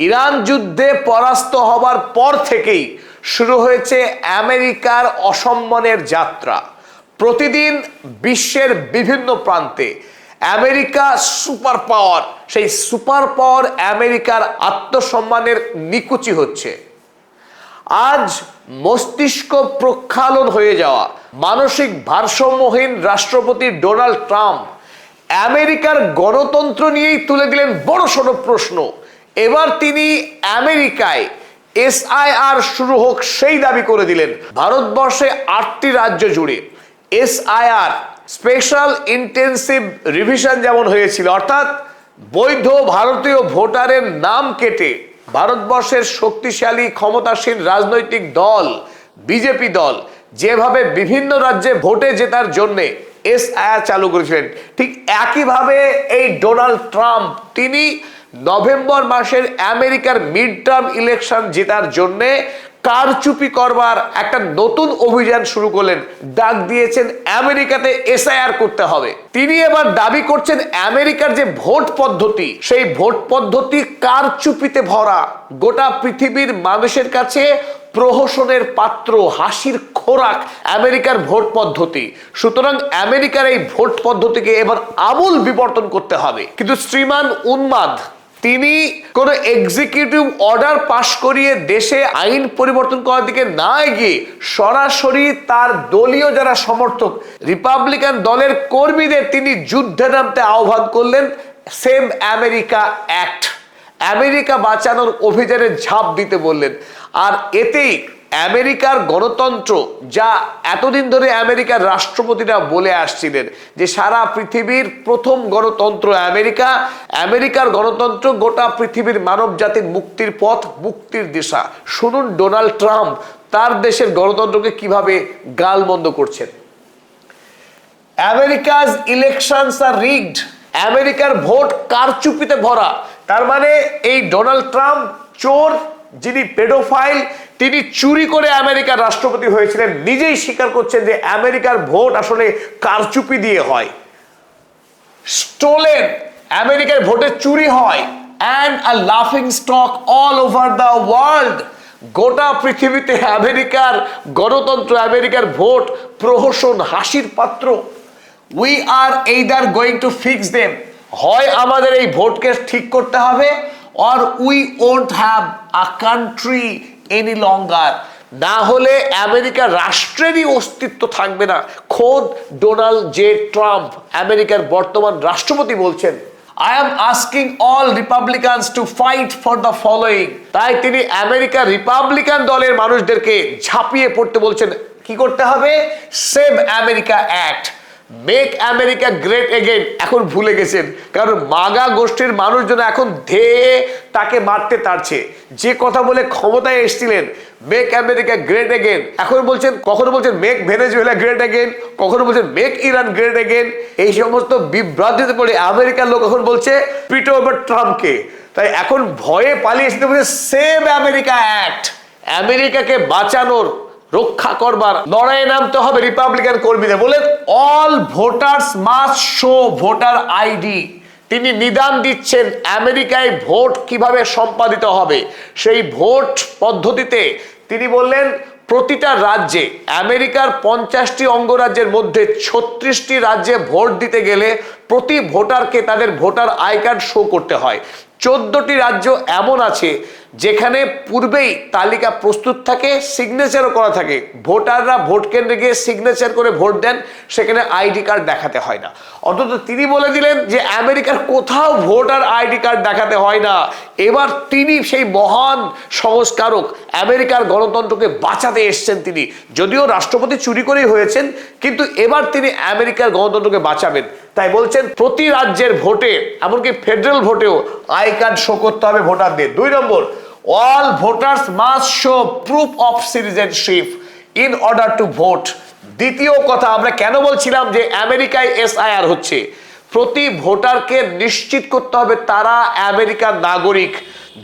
Iran যুদ্ধে পরাস্ত হবার পর থেকেই শুরু হয়েছে আমেরিকার অসম্মানের যাত্রা। প্রতিদিন বিশ্বের বিভিন্ন প্রান্তে আমেরিকা সুপার পাওয়ার, সেই সুপার পাওয়ার আমেরিকার আত্মসম্মানের নিকুচি হচ্ছে। আজ মস্তিষ্ক প্রক্ষালন হয়ে যাওয়া মানসিক ভারসাম্যহীন রাষ্ট্রপতি ডোনাল্ড ট্রাম্প আমেরিকার গণতন্ত্র নিয়েই তুলে দিলেন বড়সড় প্রশ্ন। এবার তিনি আমেরিকায় এসআইআর শুরু হোক সেই দাবি করে দিলেন। ভারতবর্ষে 8টি রাজ্য জুড়ে এসআইআর স্পেশাল ইন্টেন্সিভ রিভিশন যেমন হয়েছিল, অর্থাৎ বৈধ ভারতীয় ভোটারের নাম কেটে ভারতবর্ষের শক্তিশালী ক্ষমতাসীন রাজনৈতিক দল বিজেপি দল যেভাবে বিভিন্ন রাজ্যে ভোটে জেতার জন্য এসআইআর চালু করেছিলেন, ঠিক একইভাবে এই ডোনাল্ড ট্রাম্প তিনি নভেম্বর মাসের আমেরিকার মিড টার্ম ইলেকশন জেতার জন্য কারচুপি করবার একটা নতুন অভিযান শুরু করলেন। ডাক দিয়েছেন আমেরিকাতে এসআইআর করতে হবে। তিনি এবার দাবি করছেন আমেরিকার যে ভোট পদ্ধতি, সেই ভোট পদ্ধতি কারচুপিতে ভরা, গোটা পৃথিবীর মানুষের কাছে প্রহসনের পাত্র, হাসির খোরাক আমেরিকার ভোট পদ্ধতি। সুতরাং আমেরিকার এই ভোট পদ্ধতিকে এবার আমূল বিবর্তন করতে হবে। কিন্তু শ্রীমান উন্মাদ তিনি কোন এক্সিকিউটিভ অর্ডার পাশ করিয়ে দেশে আইন পরিবর্তন করার দিকে না এগিয়ে সরাসরি তার দলীয় যারা সমর্থক রিপাবলিকান দলের কর্মীদের তিনি যুদ্ধে নামতে আহ্বান করলেন। সেভ আমেরিকা অ্যাক্ট, আমেরিকা বাঁচানোর অভিযানে ঝাঁপ দিতে বললেন। আর এতেই আমেরিকার গণতন্ত্র, যা এতদিন ধরে আমেরিকার রাষ্ট্রপতিরা বলে আসছিলেন যে সারা পৃথিবীর প্রথম গণতন্ত্র আমেরিকা, আমেরিকার গণতন্ত্র গোটা পৃথিবীর মানব জাতির মুক্তির পথ, মুক্তির দিশা। শুনুন ডোনাল্ড ট্রাম্প তার দেশের গণতন্ত্রকে কিভাবে গালমন্দ করছেন। আমেরিকাজ ইলেকশনস আর রিগড, আমেরিকার ভোট কারচুপিতে ভরা। তার মানে এই ডোনাল্ড ট্রাম্প চোর, যিনি পেডোফাইল, তিনি চুরি করে আমেরিকার রাষ্ট্রপতি হয়েছিলেন। নিজেই স্বীকার করছেন যে আমেরিকার ভোট আসলে কারচুপি দিয়ে হয়, স্টোলেন, আমেরিকার ভোটে চুরি হয়, অ্যান্ড আ লাফিং stock all over the world. গোটা পৃথিবীতে আমেরিকার গণতন্ত্র, আমেরিকার ভোট প্রহসন, হাসির পাত্র। We are either going to fix them, হয় আমাদের এই ভোটকে ঠিক করতে হবে, or we won't have a country any longer, না হলে আমেরিকার রাষ্ট্রেরই অস্তিত্ব থাকবে না। খোদ ডোনাল্ড জে ট্রাম্প, আমেরিকার বর্তমান রাষ্ট্রপতি বলছেন, I am asking all Republicans to fight for the following। তাই তিনি আমেরিকার রিপাবলিকান দলের মানুষদেরকে ঝাঁপিয়ে পড়তে বলছেন। কি করতে হবে? Save America act, make America great again. এখন ভুলে গেছেন, কারণ মাগা গোষ্ঠীর মানুষজন এখন ধেয়ে তাকে মারতে তাড়ছে। যে কথা বলে ক্ষমতায় এসেছিলেন, মেক আমেরিকা গ্রেট এগেন, এখন বলছেন, কখনো বলছেন মেক ভেনেজুয়েলা গ্রেট এগেন, কখনো বলছেন মেক ইরান গ্রেট এগেন। এই সমস্ত বিভ্রান্তিতে পড়ে আমেরিকার লোক এখন বলছে পিটো ওভার ট্রাম্পকে। তাই এখন ভয়ে পালিয়ে এসে বলছে সেভ আমেরিকা অ্যাক্ট, আমেরিকাকে বাঁচানোর, রক্ষা করবার লড়াইয়ে নামতে হবে রিপাবলিকান কর্মীদের। বলেন all voters must show voter ID. তিনি নিদান দিচ্ছেন আমেরিকায় ভোট কিভাবে সম্পাদিত হবে। সেই ভোট পদ্ধতিতে তিনি বললেন প্রতিটা রাজ্যে, আমেরিকার 50টি অঙ্গরাজ্যের মধ্যে 36টি রাজ্যে ভোট দিতে গেলে প্রতি ভোটারকে তাদের ভোটার আই কার্ড শো করতে হয়। 14টি রাজ্য এমন আছে যেখানে পূর্বেই তালিকা প্রস্তুত থাকে, সিগনেচারও করা থাকে। ভোটাররা ভোট কেন্দ্রে গিয়ে সিগনেচার করে ভোট দেন, সেখানে আইডি কার্ড দেখাতে হয় না। অন্তত তিনি বলে দিলেন যে আমেরিকার কোথাও ভোটার আইডি কার্ড দেখাতে হয় না। এবার তিনি সেই মহান সংস্কারক, আমেরিকার গণতন্ত্রকে বাঁচাতে এসছেন তিনি। যদিও রাষ্ট্রপতি চুরি করেই হয়েছেন, কিন্তু এবার তিনি আমেরিকার গণতন্ত্রকে বাঁচাবেন। তাই বলছেন প্রতি রাজ্যের ভোটে, এমনকি ফেডারেল ভোটেও আই কার্ড শো করতে হবে ভোটারদের। 2 নম্বর, all voters must show proof of citizenship in order to vote। দ্বিতীয় কথা, আমরা কেন বলছিলাম যে আমেরিকায় এসআইআর হচ্ছে, প্রতি ভোটারকে নিশ্চিত করতে হবে তারা আমেরিকার নাগরিক।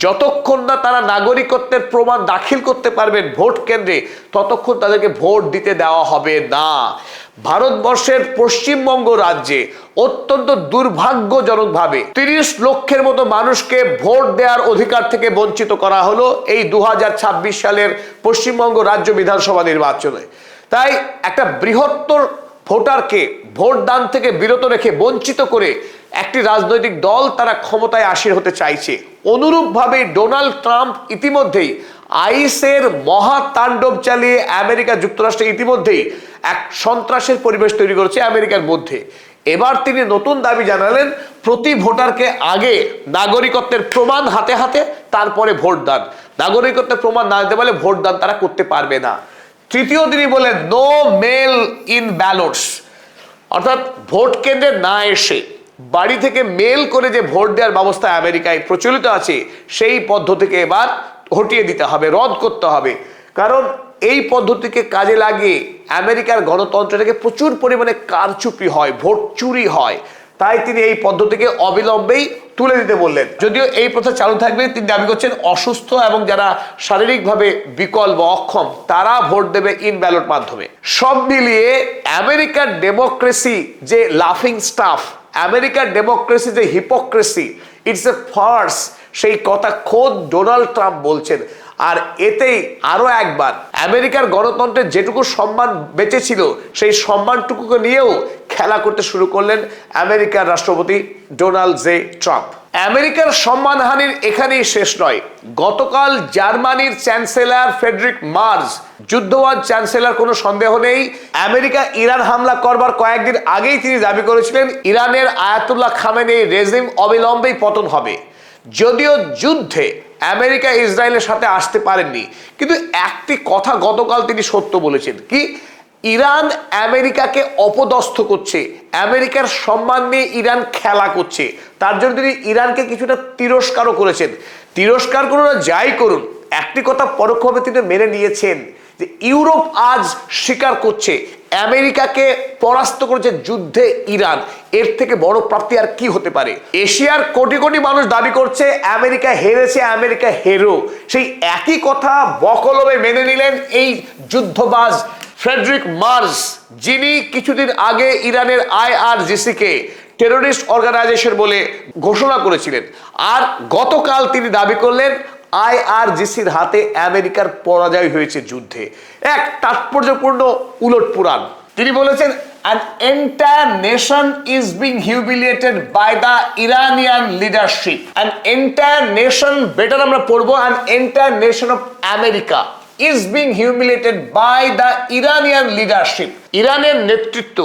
যতক্ষণ না তারা নাগরিকত্বের প্রমাণ দাখিল করতে পারবেন ভোট কেন্দ্রে, ততক্ষণ তাদেরকে ভোট দিতে দেওয়া হবে না। ভারতবর্ষের পশ্চিমবঙ্গ রাজ্যে অত্যন্ত দুর্ভাগ্যজনকভাবে 30 লক্ষের মতো মানুষকে ভোট দেওয়ার অধিকার থেকে বঞ্চিত করা হলো এই 2026 সালের পশ্চিমবঙ্গ রাজ্য বিধানসভা নির্বাচনে। তাই একটা বৃহত্তর ভোটারকে ভোট দান থেকে বিরত রেখে বঞ্চিত করে একটি রাজনৈতিক দল তারা ক্ষমতায় আসীন হতে চাইছে। অনুরূপভাবে ডোনাল্ড ট্রাম্প ইতিমধ্যেই আইএসের মহাতাণ্ডব চালিয়ে আমেরিকা যুক্তরাষ্ট্রে ইতিমধ্যেই এক সন্ত্রাসের পরিবেশ তৈরি করেছে আমেরিকার মধ্যে। এবার তিনি নতুন দাবি জানালেন, প্রতি ভোটারকে আগে নাগরিকত্বের প্রমাণ হাতে হাতে, তারপরে ভোট দান। নাগরিকত্বের প্রমাণ না দিতে পারলে ভোট দান তারা করতে পারবে না। তৃতীয় তিনি বলেন, নো মেল ইন ব্যালটস, অর্থাৎ ভোট কেন্দ্রে না এসে বাড়ি থেকে মেল করে যে ভোট দেওয়ার ব্যবস্থা আমেরিকায় প্রচলিত আছে, সেই পদ্ধতিকে এবার হটিয়ে দিতে হবে, রদ করতে হবে। কারণ এই পদ্ধতিকে কাজে লাগিয়ে আমেরিকার গণতন্ত্র থেকে প্রচুর পরিমাণে কারচুপি হয়, ভোট চুরি হয়। তাই তিনি এই পদ্ধতিকে অবিলম্বেই তুলে দিতে বললেন। যদিও এই প্রথা চালু থাকবে, তিনি দাবি করছেন অসুস্থ এবং যারা শারীরিকভাবে বিকল বা অক্ষম তারা ভোট দেবে ইন ব্যালট মাধ্যমে। সব মিলিয়ে আমেরিকার ডেমোক্রেসি যে লাফিং স্টাফ, আমেরিকার ডেমোক্রেসি যে হিপোক্রেসি, ইটস এ ফার্স, সেই কথা খোদ ডোনাল্ড ট্রাম্প বলছেন। আর এতেই আরো একবার আমেরিকার গণতন্ত্রের যেটুকু সম্মান বেঁচে ছিল সেই সম্মানটুকুকে নিয়েও খেলা করতে শুরু করলেন আমেরিকার রাষ্ট্রপতি ডোনাল্ড জে ট্রাম্প। আমেরিকার সম্মানহানির এখানেই শেষ নয়। গতকাল জার্মানির চ্যান্সেলর ফ্রেডরিক মার্জ, যুদ্ধবাজ চ্যান্সেলর কোনো সন্দেহ নেই, আমেরিকা ইরান হামলা করবার কয়েকদিন আগেই তিনি দাবি করেছিলেন ইরানের আয়াতুল্লাহ খামেনেই রেজিম অবিলম্বেই পতন হবে। যদিও যুদ্ধে আমেরিকা ইসরায়েলের সাথে আসতে পারেননি, কিন্তু একটি কথা গতকাল তিনি সত্য বলেছেন, কি ইরান আমেরিকাকে অপদস্থ করছে, আমেরিকার সম্মান নিয়ে ইরান খেলা করছে। তার জন্য তিনি ইরানকে কিছুটা তিরস্কারও করেছেন। তিরস্কার করুন আর যাই করুন, একটি কথা পরোক্ষভাবে তিনি মেনে নিয়েছেন যে ইউরোপ আজ স্বীকার করছে আমেরিকাকে পরাস্ত করেছে যুদ্ধে ইরান, এর থেকে বড় প্রাপ্তি আর কি হতে পারে। এশিয়ার কোটি কোটি মানুষ দাবি করছে আমেরিকা হেরেছে, আমেরিকা হেরো। সেই একই কথা বকলমে মেনে নিলেন এই যুদ্ধবাজ ফ্রেডরিক মার্জ, যিনি কিছুদিন আগে ইরানের IRGC কে টেরোরিস্ট অর্গানাইজেশন বলে ঘোষণা করেছিলেন। আর গতকাল তিনি দাবি করলেন IRGCর হাতে আমেরিকার পরাজয় হয়েছে যুদ্ধে। এক তাৎপর্যপূর্ণ উলটপুরাণ। তিনি বলেছেন, an entire nation is being humiliated by the Iranian leadership. An entire nation, better আমরা পড়বো, an entire nation of America is being humiliated by the Iranian leadership. ইরানের নেতৃত্ব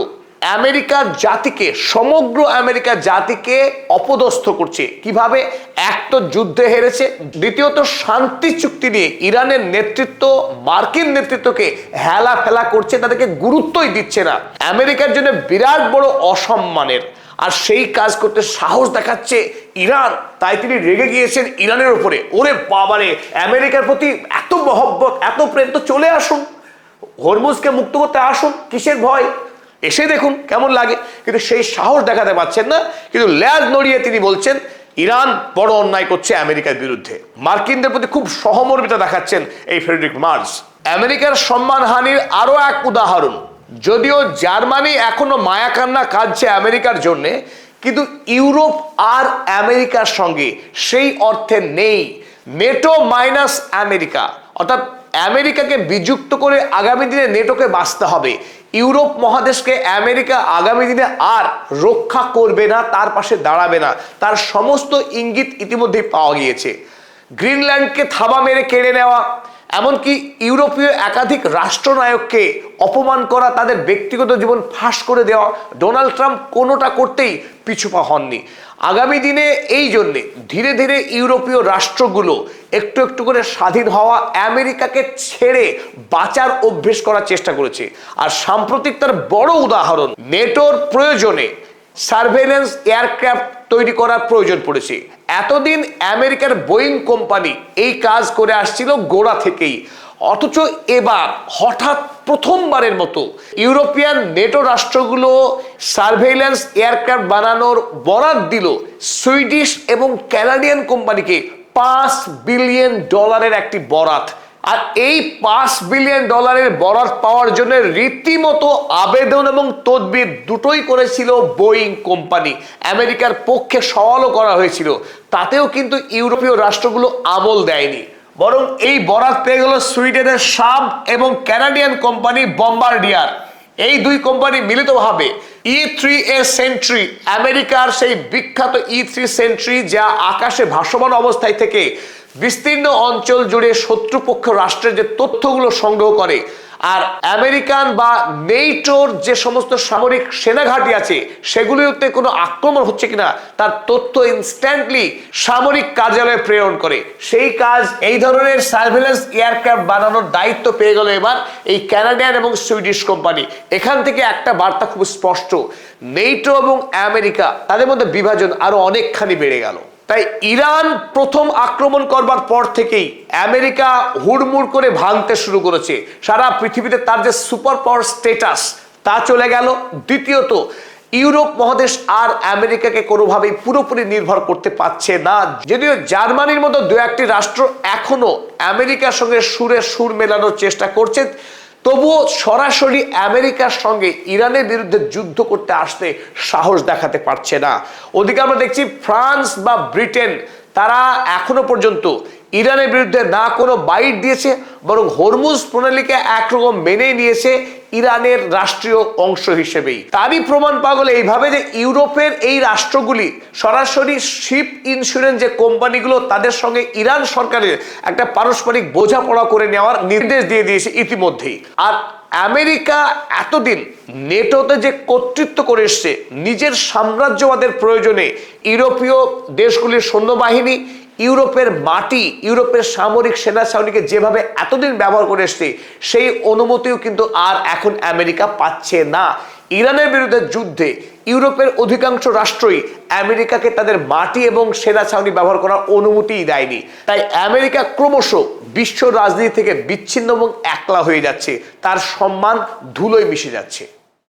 আমেরিকার জাতিকে, সমগ্র আমেরিকার জাতিকে অপদস্থ করছে। কিভাবে? এক তো যুদ্ধে হেরেছে, দ্বিতীয়ত শান্তি চুক্তি নিয়ে ইরানের নেতৃত্ব মার্কিন নেতৃত্বকে হেলা ফেলা করছে, তাদেরকে গুরুত্বই দিচ্ছে না। আমেরিকার জন্য বিরাট বড় অসম্মানের, আর সেই কাজ করতে সাহস দেখাচ্ছে ইরান। তাই তিনি রেগে গিয়েছেন ইরানের উপরে। ওরে বাবারে, আমেরিকার প্রতি এত মহব্বত, এত প্রেম, তো চলে আসুন, হরমুজকে মুক্ত করতে আসুন, কিসের ভয়, এসে দেখুন কেমন লাগে। কিন্তু সেই সাহস দেখাতে পারছেন না। কিন্তু ল্যাজ নড়িয়ে তিনি বলছেন ইরান বড় অন্যায় করছে আমেরিকার বিরুদ্ধে। মার্কিনদের প্রতি খুব সহমর্মিতা দেখাচ্ছেন এই ফ্রেডরিক মার্জ। আমেরিকার সম্মানহানির আরো এক উদাহরণ। যদিও জার্মানি এখনো মায়াকান্না কাঁদছে আমেরিকার জন্যে, কিন্তু ইউরোপ আর আমেরিকার সঙ্গে সেই অর্থে নেই নেটো মাইনাস আমেরিকা, অর্থাৎ আমেরিকাকে বিযুক্ত করে আগামী দিনে নেটোকে বাঁচতে হবে। ইউরোপ মহাদেশকে আমেরিকা আগামী দিনে আর রক্ষা করবে না, তার পাশে দাঁড়াবে না, তার সমস্ত ইঙ্গিত ইতিমধ্যেই পাওয়া গিয়েছে। গ্রিনল্যান্ডকে থাবা মেরে কেড়ে নেওয়া, এমনকি ইউরোপীয় একাধিক রাষ্ট্রনায়ককে অপমান করা, তাদের ব্যক্তিগত জীবন ফাঁস করে দেওয়া, ডোনাল্ড ট্রাম্প কোনোটা করতেই পিছুপা হননি। আগামী দিনে এই জন্যে ধীরে ধীরে ইউরোপীয় রাষ্ট্রগুলো একটু একটু করে স্বাধীন হওয়া, আমেরিকাকে ছেড়ে বাঁচার অভ্যেস করার চেষ্টা করেছে। আর সাম্প্রতিক তার বড় উদাহরণ, নেটোর প্রয়োজনে সার্ভেলেন্স এয়ারক্রাফট তৈরি করার প্রয়োজন পড়েছে। এতদিন আমেরিকার বোয়িং কোম্পানি এই কাজ করে আসছিল গোড়া থেকেই, অথচ এবার হঠাৎ প্রথমবারের মতো ইউরোপিয়ান নেটো রাষ্ট্রগুলো সার্ভেইলেন্স এয়ারক্রাফট বানানোর বরাত দিল সুইডিশ এবং কানাডিয়ান কোম্পানিকে $5 বিলিয়ন একটি বরাত। আর এই $5 বিলিয়ন বরাত পাওয়ার জন্য রীতিমতো আবেদন এবং তদবির দুটোই করেছিল বোয়িং কোম্পানি। আমেরিকার পক্ষে সওয়ালও করা হয়েছিল, তাতেও কিন্তু ইউরোপীয় রাষ্ট্রগুলো আমল দেয়নি, বরং এই বরাত পেয়ে গেল সুইডেনের সাব এবং কানাডিয়ান কোম্পানি বম্বার্ডিয়ার। এই দুই কোম্পানি মিলিতভাবে E-3A সেন্ট্রি, আমেরিকার সেই বিখ্যাত E-3 সেন্ট্রি যা আকাশে ভাসমান অবস্থায় থেকে বিস্তীর্ণ অঞ্চল জুড়ে শত্রুপক্ষ রাষ্ট্রের যে তথ্যগুলো সংগ্রহ করে, আর আমেরিকান বা নেটোর যে সমস্ত সামরিক সেনাঘাঁটি আছে সেগুলিতে কোনো আক্রমণ হচ্ছে কিনা তার তথ্য ইনস্ট্যান্টলি সামরিক কার্যালয়ে প্রেরণ করে। সেই কাজ, এই ধরনের সার্ভেলেন্স এয়ারক্রাফট বানানোর দায়িত্ব পেয়ে গেল এবার এই কানাডিয়ান এবং সুইডিশ কোম্পানি। এখান থেকে একটা বার্তা খুব স্পষ্ট, নেটো এবং আমেরিকা তাদের মধ্যে বিভাজন আরো অনেকখানি বেড়ে গেল। তাই ইরান প্রথম আক্রমণ করবার পর থেকেই আমেরিকা হুড়মুড় করে ভাঙতে শুরু করেছে। সারা পৃথিবীতে তার যে সুপার পাওয়ার স্ট্যাটাস তা চলে গেল। দ্বিতীয়ত, ইউরোপ মহাদেশ আর আমেরিকাকে কোনোভাবেই পুরোপুরি নির্ভর করতে পারছে না। যদিও জার্মানির মতো দু একটি রাষ্ট্র এখনো আমেরিকার সঙ্গে সুরে সুর মেলানোর চেষ্টা করছে, তবুও সরাসরি আমেরিকার সঙ্গে ইরানের বিরুদ্ধে যুদ্ধ করতে আসতে সাহস দেখাতে পারছে না। ওদিকে আমরা দেখছি ফ্রান্স বা ব্রিটেন তারা এখনো পর্যন্ত ইরানের বিরুদ্ধে না কোনো বাইট দিয়েছে, বরং হরমুজ প্রণালীকে একরকম মেনে নিয়েছে ইরানের রাষ্ট্রীয় অংশ হিসেবেই। তারই প্রমাণ পাওয়া গেল এইভাবে যে ইউরোপের এই রাষ্ট্রগুলি সরাসরি শিপ ইন্স্যুরেন্স যে কোম্পানিগুলো তাদের সঙ্গে ইরান সরকারের একটা পারস্পরিক বোঝাপড়া করে নেওয়ার নির্দেশ দিয়ে দিয়েছে ইতিমধ্যেই। আর আমেরিকা এতদিন নেটোতে যে কর্তৃত্ব করে এসছে, নিজের সাম্রাজ্যবাদের প্রয়োজনে ইউরোপীয় দেশগুলির সৈন্যবাহিনী, ইউরোপের মাটি, ইউরোপের সামরিক সেনা ছাউনিকে যেভাবে এতদিন ব্যবহার করে এসছে, সেই অনুমতিও কিন্তু আর এখন আমেরিকা পাচ্ছে না। ইরানের বিরুদ্ধে যুদ্ধে ইউরোপের অধিকাংশ রাষ্ট্রই আমেরিকাকে তাদের মাটি এবং সেনা ছাউনি ব্যবহার করার অনুমতিই দেয়নি। তাই আমেরিকা ক্রমশ বিশ্ব রাজনীতি থেকে বিচ্ছিন্ন এবং একলা হয়ে যাচ্ছে, তার সম্মান ধুলোয় মিশে যাচ্ছে।